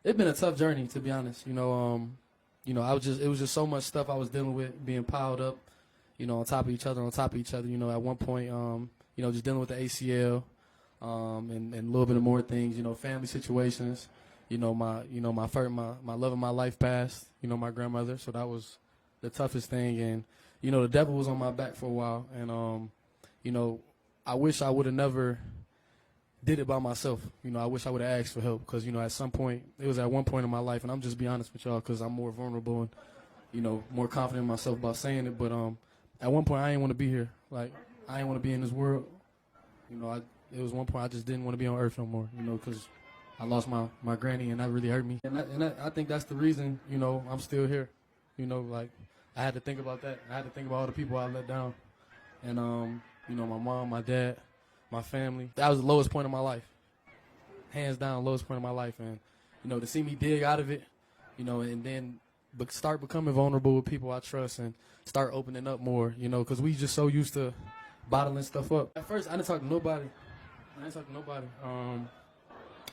It's been a tough journey, to be honest. It was just so much stuff I was dealing with, being piled up, on top of each other, on top of each other. At one point, just dealing with the ACL, and a little bit of more things. Family situations. My love of my life passed. My grandmother. So that was the toughest thing, and the devil was on my back for a while, and I wish I would have never did it by myself. I wish I would have asked for help because, at some point, it was at one point in my life, and I'm just be honest with y'all because I'm more vulnerable and, more confident in myself about saying it. But at one point, I didn't want to be here. Like, I didn't want to be in this world. It was one point I just didn't want to be on earth no more, because I lost my granny, and that really hurt me. I think that's the reason, I'm still here. Like, I had to think about that. I had to think about all the people I let down. And, my mom, my dad, my family. That was the lowest point of my life. Hands down, lowest point of my life. And, to see me dig out of it, and then start becoming vulnerable with people I trust and start opening up more, because we just so used to bottling stuff up. At first, I didn't talk to nobody.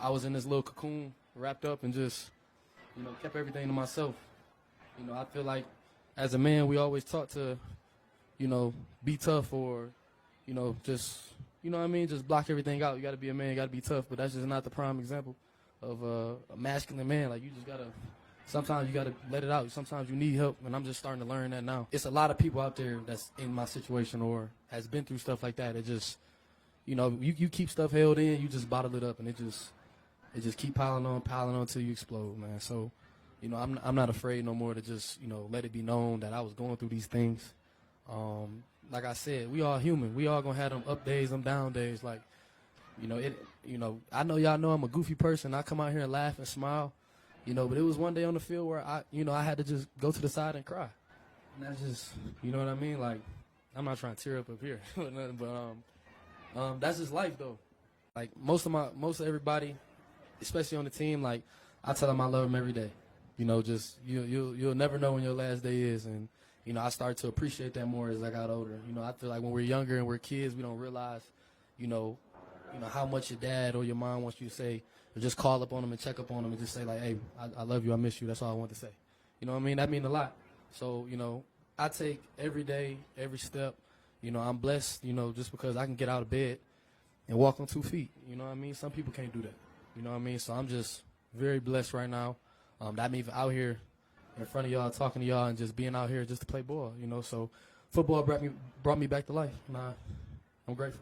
I was in this little cocoon, wrapped up, and just, kept everything to myself. I feel like as a man, we always taught to, be tough or, just, just block everything out. You got to be a man, you got to be tough, but that's just not the prime example of a masculine man. Like, you just got to, sometimes you got to let it out. Sometimes you need help, and I'm just starting to learn that now. It's a lot of people out there that's in my situation or has been through stuff like that. It just, you keep stuff held in, you just bottle it up, and it just keep piling on till you explode, man. So, I'm not afraid no more to just, let it be known that I was going through these things. Like I said, we all human. We all gonna have them up days, them down days. Like, I know y'all know I'm a goofy person. I come out here and laugh and smile, but it was one day on the field where I had to just go to the side and cry. And that's just, you know what I mean? Like, I'm not trying to tear up here, but that's just life though. Like most of everybody, especially on the team, like I tell them I love them every day. Just you'll never know when your last day is, and I started to appreciate that more as I got older. I feel like when we're younger and we're kids, we don't realize, how much your dad or your mom wants you to say, or just call up on them and check up on them and just say like, hey, I love you, I miss you. That's all I want to say. You know what I mean? That means a lot. So I take every day, every step. I'm blessed. Just because I can get out of bed and walk on 2 feet. You know what I mean? Some people can't do that. You know what I mean? So I'm just very blessed right now. That means out here in front of y'all, talking to y'all, and just being out here just to play ball, So football brought me back to life, and I'm grateful.